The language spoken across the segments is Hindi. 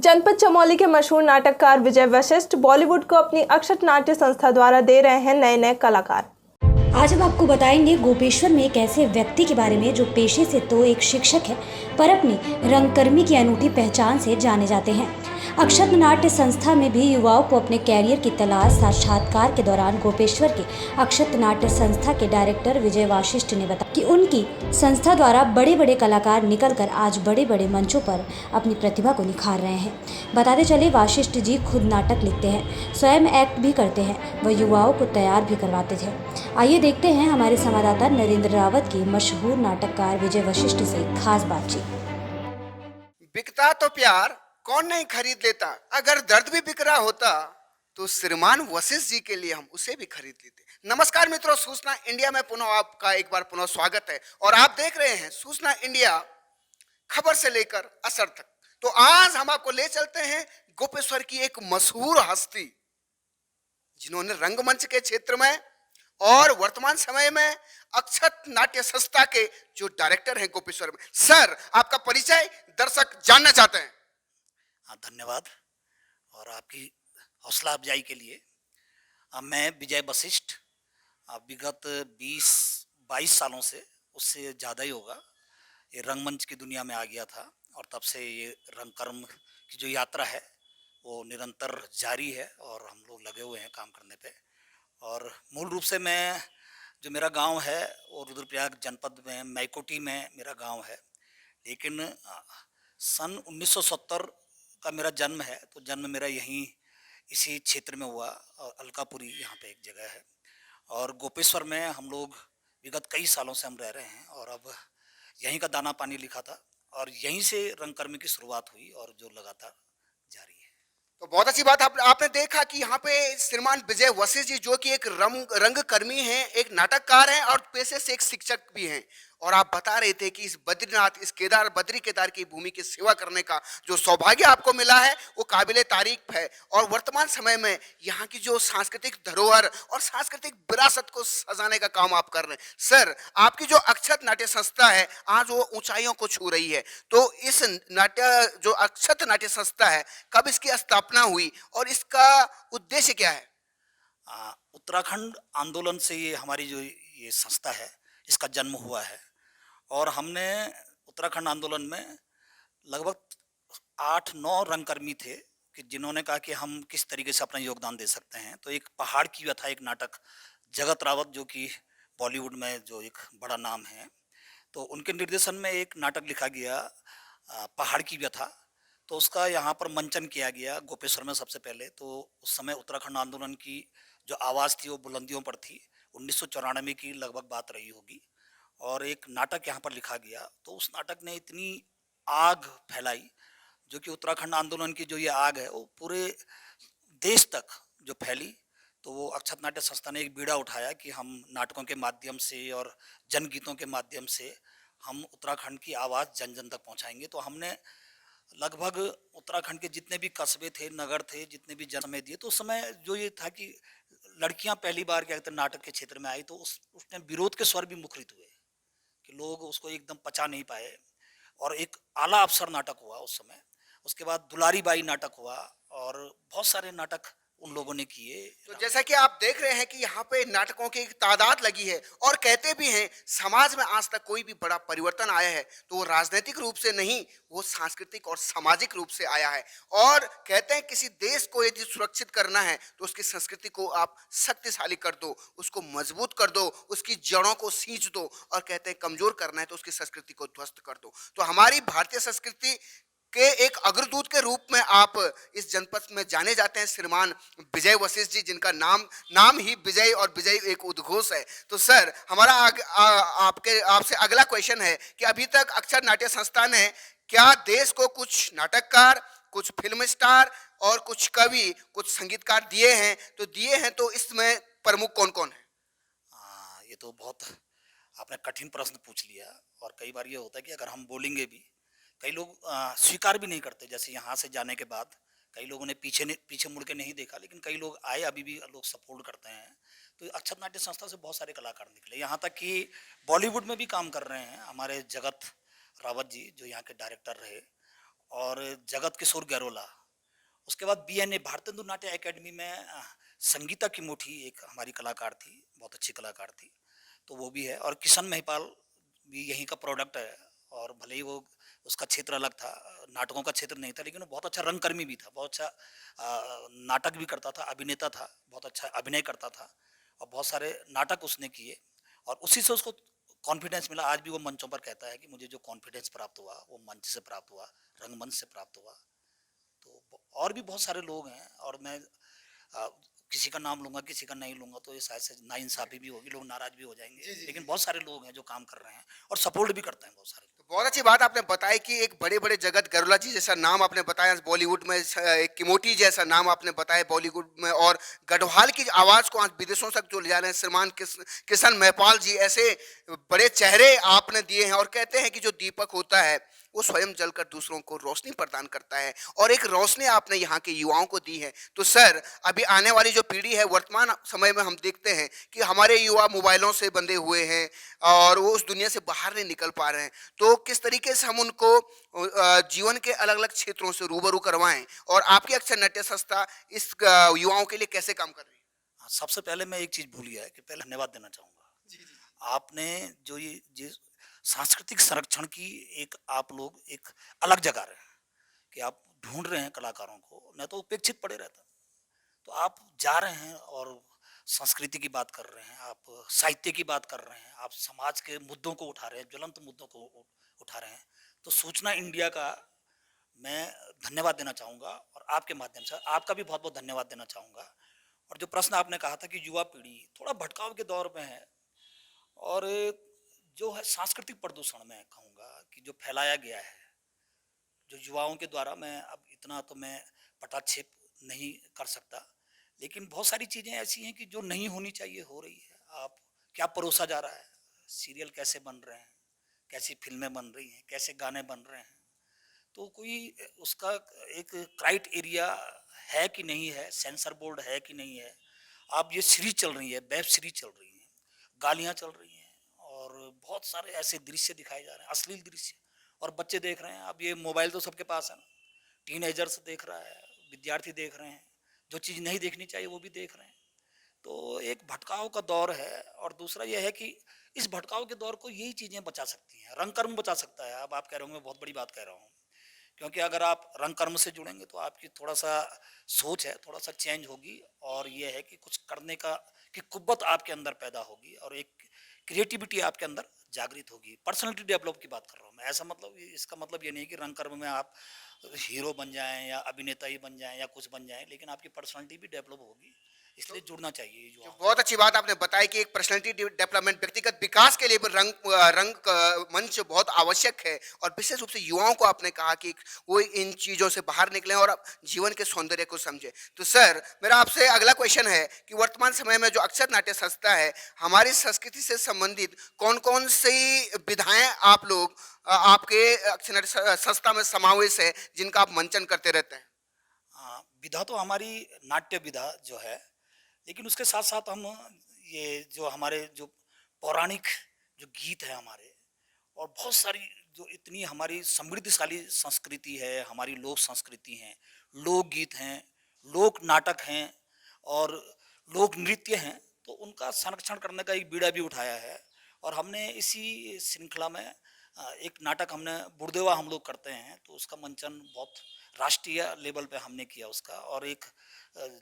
जनपद चमोली के मशहूर नाटककार विजय वशिष्ठ बॉलीवुड को अपनी अक्षत नाट्य संस्था द्वारा दे रहे हैं नए नए कलाकार। आज हम आपको बताएंगे गोपेश्वर में एक ऐसे व्यक्ति के बारे में जो पेशे से तो एक शिक्षक है पर अपनी रंगकर्मी की अनूठी पहचान से जाने जाते हैं। अक्षत नाट्य संस्था में भी युवाओं को अपने कैरियर की तलाश। साक्षात्कार के दौरान गोपेश्वर के अक्षत नाट्य संस्था के डायरेक्टर विजय वशिष्ठ ने बताया कि उनकी संस्था द्वारा बड़े बड़े कलाकार निकलकर आज बड़े बड़े मंचों पर अपनी प्रतिभा को निखार रहे हैं। बताते चले वशिष्ठ जी खुद नाटक लिखते हैं, स्वयं एक्ट भी करते हैं, वह युवाओं को तैयार भी करवाते थे। आइए देखते हैं हमारे संवाददाता नरेंद्र रावत की मशहूर नाटककार विजय वशिष्ठ से खास बातचीत। बिकता तो प्यार कौन नहीं खरीद लेता, अगर दर्द भी बिक रहा होता तो श्रीमान वशिष्ठ जी के लिए हम उसे भी खरीद लेते। नमस्कार मित्रों, सूचना इंडिया में पुनः आपका एक बार पुनः स्वागत है और आप देख रहे हैं सूचना इंडिया, खबर से लेकर असर तक। तो आज हम आपको ले चलते हैं गोपेश्वर की एक मशहूर हस्ती जिन्होंने रंगमंच के क्षेत्र में और वर्तमान समय में अक्षत नाट्य संस्था के जो डायरेक्टर हैं गोपेश्वर में। सर, आपका परिचय दर्शक जानना चाहते हैं। धन्यवाद और आपकी हौसला अफजाई के लिए। मैं विजय वशिष्ठ विगत 20-22 सालों से, उससे ज़्यादा ही होगा, ये रंगमंच की दुनिया में आ गया था और तब से ये रंगकर्म की जो यात्रा है वो निरंतर जारी है और हम लोग लगे हुए हैं काम करने पे। और मूल रूप से मैं, जो मेरा गांव है वो रुद्रप्रयाग जनपद में मैकोटी में मेरा गांव है, लेकिन सन 1970 का मेरा जन्म है, तो जन्म मेरा यहीं इसी क्षेत्र में हुआ और अलकापुरी यहाँ पे एक जगह है। और गोपेश्वर में हम लोग विगत कई सालों से हम रह रहे हैं और अब यहीं का दाना पानी लिखा था और यहीं से रंगकर्मी की शुरुआत हुई और जो लगातार जारी है। तो बहुत अच्छी बात, आपने देखा कि यहाँ पे श्रीमान विजय वशिष्ठ जी जो कि एक रंगकर्मी हैं, एक नाटककार हैं और पेशे से एक शिक्षक भी हैं। और आप बता रहे थे कि इस बद्रीनाथ, इस बद्री केदार की भूमि की सेवा करने का जो सौभाग्य आपको मिला है वो काबिले तारीफ है। और वर्तमान समय में यहाँ की जो सांस्कृतिक धरोहर और सांस्कृतिक विरासत को सजाने का काम आप कर रहे हैं। सर, आपकी जो अक्षत नाट्य संस्था है आज वो ऊंचाइयों को छू रही है, तो इस जो अक्षत नाट्य संस्था है, कब इसकी स्थापना हुई और इसका उद्देश्य क्या है? उत्तराखंड आंदोलन से ये हमारी जो ये संस्था है इसका जन्म हुआ है और हमने उत्तराखंड आंदोलन में लगभग 8-9 रंगकर्मी थे कि जिन्होंने कहा कि हम किस तरीके से अपना योगदान दे सकते हैं। तो एक पहाड़ की व्यथा, एक नाटक, जगत रावत जो कि बॉलीवुड में जो एक बड़ा नाम है, तो उनके निर्देशन में एक नाटक लिखा गया पहाड़ की व्यथा। तो उसका यहाँ पर मंचन किया गया गोपेश्वर में सबसे पहले। तो उस समय उत्तराखंड आंदोलन की जो आवाज़ थी वो बुलंदियों पर थी। 1994 की लगभग बात रही होगी और एक नाटक यहाँ पर लिखा गया। तो उस नाटक ने इतनी आग फैलाई जो कि उत्तराखंड आंदोलन की जो ये आग है वो पूरे देश तक जो फैली। तो वो अक्षत नाट्य संस्था ने एक बीड़ा उठाया कि हम नाटकों के माध्यम से और जनगीतों के माध्यम से हम उत्तराखंड की आवाज़ जन जन तक पहुँचाएंगे। तो हमने लगभग उत्तराखंड के जितने भी कस्बे थे, नगर थे, जितने भी जन्मे दिए, तो उस समय जो ये था कि लड़कियां पहली बार क्या कहते हैं नाटक के क्षेत्र में आई, तो उसने विरोध के स्वर भी मुखरित हुए कि लोग उसको एकदम पचा नहीं पाए। और एक आला अफसर नाटक हुआ उस समय, उसके बाद दुलारी बाई नाटक हुआ और बहुत सारे नाटक उन लोगों ने किए। तो जैसा कि आप देख रहे हैं कि यहाँ पे नाटकों की तादाद लगी है और कहते भी हैं समाज में आज तक कोई भी बड़ा परिवर्तन आया है तो वो राजनीतिक रूप से नहीं, वो सांस्कृतिक और सामाजिक रूप से आया है। और कहते हैं किसी देश को यदि सुरक्षित करना है तो उसकी संस्कृति को आप शक्तिशाली कर दो, उसको मजबूत कर दो, उसकी जड़ों को सींच दो, और कहते हैं कमजोर करना है तो उसकी संस्कृति को ध्वस्त कर दो। तो हमारी भारतीय संस्कृति के एक अग्रदूत के रूप में आप इस जनपद में जाने जाते हैं श्रीमान विजय वशिष्ठ जी, जिनका नाम ही विजय और विजय एक उद्घोष है। तो सर, हमारा आपसे अगला क्वेश्चन है कि अभी तक अक्षत नाट्य संस्था ने क्या देश को कुछ नाटककार, कुछ फिल्म स्टार और कुछ कवि, कुछ संगीतकार दिए हैं? तो दिए हैं तो इसमें प्रमुख कौन कौन है? ये तो बहुत आपने कठिन प्रश्न पूछ लिया और कई बार ये होता है कि अगर हम बोलेंगे भी, कई लोग स्वीकार भी नहीं करते। जैसे यहाँ से जाने के बाद कई लोगों ने पीछे मुड़ के नहीं देखा, लेकिन कई लोग आए, अभी भी लोग सपोर्ट करते हैं। तो अक्षत नाट्य संस्था से बहुत सारे कलाकार निकले, यहाँ तक कि बॉलीवुड में भी काम कर रहे हैं। हमारे जगत रावत जी जो यहाँ के डायरेक्टर रहे और जगत किशोर गैरोला उसके बाद बीएनए भारतेंदु नाट्य एकेडमी में संगीता की मुठी एक हमारी कलाकार थी, बहुत अच्छी कलाकार थी, तो वो भी है। और किशन महिपाल भी यहीं का प्रोडक्ट है, और भले ही वो उसका क्षेत्र अलग था, नाटकों का क्षेत्र नहीं था, लेकिन वो बहुत अच्छा रंगकर्मी भी था, बहुत अच्छा नाटक भी करता था, अभिनेता था, बहुत अच्छा अभिनय करता था, और बहुत सारे नाटक उसने किए, और उसी से उसको कॉन्फिडेंस मिला। आज भी वो मंचों पर कहता है कि मुझे जो कॉन्फिडेंस प्राप्त हुआ वो मंच से प्राप्त हुआ, रंगमंच से प्राप्त हुआ। तो और भी बहुत सारे लोग हैं, और मैं अ, किसी का नाम लूंगा किसी का नहीं लूंगा तो ये शायद से नाइंसाफी भी होगी, लोग नाराज भी हो जाएंगे, लेकिन बहुत सारे लोग हैं जो काम कर रहे हैं और सपोर्ट भी करते हैं बहुत सारे। तो बहुत अच्छी बात आपने बताई कि एक बड़े बड़े जगत, गरुला जी जैसा नाम आपने बताया बॉलीवुड में, एक किमोटी जैसा नाम आपने बताया बॉलीवुड में, और गढ़वाल की आवाज को आज विदेशों तक जो ले जा रहे हैं श्रीमान किशन महिपाल जी, ऐसे बड़े चेहरे आपने दिए हैं। और कहते हैं कि जो दीपक होता है वो स्वयं जलकर दूसरों को रोशनी प्रदान करता है, और एक रोशनी आपने यहाँ के युवाओं को दी है। तो सर, अभी आने वाली जो पीढ़ी है, वर्तमान समय में हम देखते हैं कि हमारे युवा मोबाइलों से बंधे हुए हैं और वो उस दुनिया से बाहर नहीं निकल पा रहे हैं, तो किस तरीके से हम उनको जीवन के अलग अलग क्षेत्रों से रूबरू करवाएं, और आपकी अक्षर नाट्य संस्था इस युवाओं के लिए कैसे काम कर रही है? हाँ, सबसे पहले मैं एक चीज भूल गया है कि पहले धन्यवाद देना चाहूंगा। जी जी आपने जो ये सांस्कृतिक संरक्षण की एक आप लोग एक अलग जगह रहे हैं कि आप ढूंढ रहे हैं कलाकारों को, मैं तो उपेक्षित पड़े रहता, तो आप जा रहे हैं और संस्कृति की बात कर रहे हैं, आप साहित्य की बात कर रहे हैं, आप समाज के मुद्दों को उठा रहे हैं, ज्वलंत मुद्दों को उठा रहे हैं। तो सूचना इंडिया का मैं धन्यवाद देना चाहूंगा, और आपके माध्यम से आपका भी बहुत बहुत धन्यवाद देना चाहूंगा। और जो प्रश्न आपने कहा था कि युवा पीढ़ी थोड़ा भटकाव के दौर में है, और जो है सांस्कृतिक प्रदूषण, मैं कहूँगा कि जो फैलाया गया है जो युवाओं के द्वारा, मैं अब इतना तो मैं पटाक्षेप नहीं कर सकता, लेकिन बहुत सारी चीज़ें ऐसी हैं कि जो नहीं होनी चाहिए हो रही है। आप क्या परोसा जा रहा है, सीरियल कैसे बन रहे हैं, कैसी फिल्में बन रही हैं, कैसे गाने बन रहे हैं, तो कोई उसका एक क्राइट एरिया है कि नहीं है, सेंसर बोर्ड है कि नहीं है। अब ये सीरीज चल रही है, वेब सीरीज चल रही है, गालियाँ चल रही हैं, और बहुत सारे ऐसे दृश्य दिखाए जा रहे हैं, अश्लील दृश्य, और बच्चे देख रहे हैं। अब ये मोबाइल तो सबके पास है ना, टीनेजर्स देख रहा है, विद्यार्थी देख रहे हैं, जो चीज़ नहीं देखनी चाहिए वो भी देख रहे हैं। तो एक भटकाव का दौर है, और दूसरा यह है कि इस भटकाव के दौर को यही चीज़ें बचा सकती हैं, रंग कर्म बचा सकता है। अब आप कह रहे होंगे बहुत बड़ी बात कह रहा हूँ, क्योंकि अगर आप रंग कर्म से जुड़ेंगे तो आपकी थोड़ा सा सोच है, थोड़ा सा चेंज होगी, और ये है कि कुछ करने का कि कुव्वत आपके अंदर पैदा होगी, और एक क्रिएटिविटी आपके अंदर जागृत होगी। पर्सनालिटी डेवलप की बात कर रहा हूँ मैं, ऐसा मतलब इसका मतलब ये नहीं है कि रंग कर्म में आप हीरो बन जाएं या अभिनेता ही बन जाएं या कुछ बन जाएं, लेकिन आपकी पर्सनालिटी भी डेवलप होगी, इसलिए जुड़ना चाहिए जो युवाओं को। बहुत अच्छी बात आपने बताई कि एक पर्सनालिटी डेवलपमेंट, व्यक्तिगत विकास के लिए भी रंग मंच बहुत आवश्यक है, और विशेष रूप से युवाओं को आपने कहा कि वो इन चीज़ों से बाहर निकलें और जीवन के सौंदर्य को समझें। तो सर, मेरा आपसे अगला क्वेश्चन है कि वर्तमान समय में जो अक्षर नाट्य संस्था है, हमारी संस्कृति से संबंधित कौन कौन सी विधाएं आप लोग आपके अक्षर नाट्य संस्था में समावेश है, जिनका आप मंचन करते रहते हैं? हाँ, विधा तो हमारी नाट्य विधा जो है, लेकिन उसके साथ साथ हम ये जो हमारे जो पौराणिक जो गीत है हमारे, और बहुत सारी जो इतनी हमारी समृद्धशाली संस्कृति है, हमारी लोक संस्कृति है, लोक गीत हैं, लोक नाटक हैं, और लोक नृत्य हैं, तो उनका संरक्षण करने का एक बीड़ा भी उठाया है। और हमने इसी श्रृंखला में एक नाटक हमने बुरदेवा हम लोग करते हैं, तो उसका मंचन बहुत राष्ट्रीय लेवल पे हमने किया उसका। और एक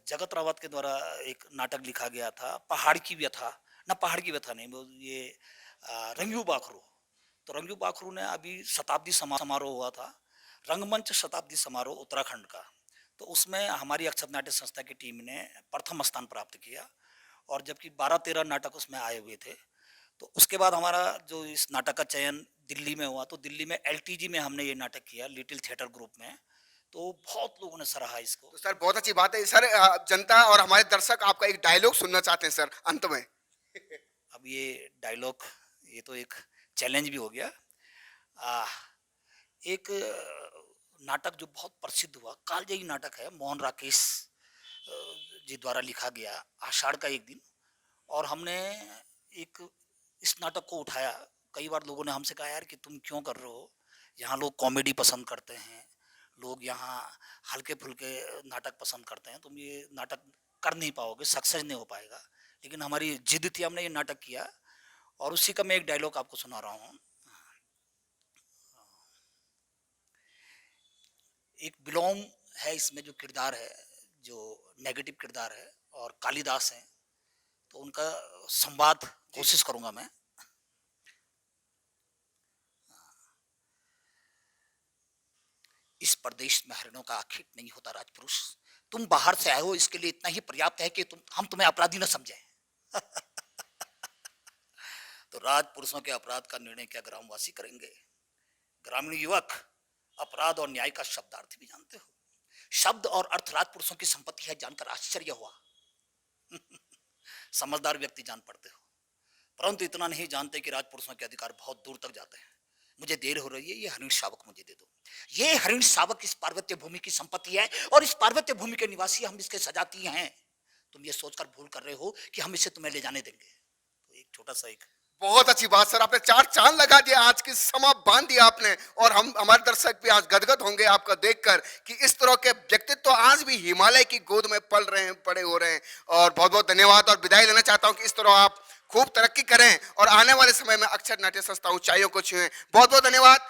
जगत रावत के द्वारा एक नाटक लिखा गया था, पहाड़ की व्यथा, ना पहाड़ की व्यथा नहीं, वो ये रंगू बाखरू। तो रंगू बाखरू ने अभी शताब्दी समारोह हुआ था, रंगमंच शताब्दी समारोह उत्तराखंड का, तो उसमें हमारी अक्षर नाट्य संस्था की टीम ने प्रथम स्थान प्राप्त किया, और जबकि 12-13 नाटक उसमें आए हुए थे। तो उसके बाद हमारा जो इस नाटक का चयन दिल्ली में हुआ, तो दिल्ली में एलटीजी में हमने ये नाटक किया, लिटिल थिएटर ग्रुप में, तो बहुत लोगों ने सराहा इसको। तो सर, बहुत अच्छी बात है सर। जनता और हमारे दर्शक आपका एक डायलॉग सुनना चाहते हैं सर अंत में। अब ये डायलॉग, ये तो एक चैलेंज भी हो गया। आ, एक नाटक जो बहुत प्रसिद्ध हुआ, कालजयी नाटक है, मोहन राकेश जी द्वारा लिखा गया, आषाढ़ का एक दिन, और हमने एक इस नाटक को उठाया। कई बार लोगों ने हमसे कहा यार कि तुम क्यों कर रहे हो, यहाँ लोग कॉमेडी पसंद करते हैं, लोग यहाँ हल्के फुल्के नाटक पसंद करते हैं, तुम ये नाटक कर नहीं पाओगे, सक्सेस नहीं हो पाएगा। लेकिन हमारी जिद थी, हमने ये नाटक किया और उसी का मैं एक डायलॉग आपको सुना रहा हूँ। एक विलोम है इसमें, जो किरदार है, जो नेगेटिव किरदार है, और कालिदास हैं, तो उनका संवाद कोशिश करूंगा मैं। इस प्रदेश में हरिणों का आखिर नहीं होता राजपुरुष, तुम बाहर से आए हो इसके लिए इतना ही पर्याप्त है कि हम तुम्हें अपराधी न समझें। तो राजपुरुषों के अपराध का निर्णय क्या ग्रामवासी करेंगे? ग्रामीण युवक अपराध और न्याय का शब्दार्थ भी जानते हो। शब्द और अर्थ राजपुरुषों की संपत्ति है, जानकर आश्चर्य हुआ। समझदार व्यक्ति जान पड़ते हो, परंतु इतना नहीं जानते कि राजपुरुषों के अधिकार बहुत दूर तक जाते हैं। मुझे देर हो रही है, ये हरिण शावक मुझे दे दो। ये हरिण शावक इस पार्वत्य भूमि की संपत्ति है और इस पार्वत्य भूमि के निवासी हम इसके सजाती हैं। तुम ये सोचकर भूल कर रहे हो कि हम इसे तुम्हें ले जाने देंगे। तो एक छोटा सा एक बहुत अच्छी बात सर, आपने चार चांद लगा दिया, आज की समा बांध दिया आपने। और हम हमारे दर्शक भी आज गदगद होंगे आपका देखकर कि इस तरह के व्यक्तित्व तो आज भी हिमालय की गोद में पल रहे हैं, पड़े हो रहे हैं। और बहुत बहुत धन्यवाद और विदाई लेना चाहता हूं कि इस तरह आप खूब तरक्की करें और आने वाले समय में अक्षर नाट्य संस्था ऊंचाइयों को छुएं। बहुत बहुत धन्यवाद।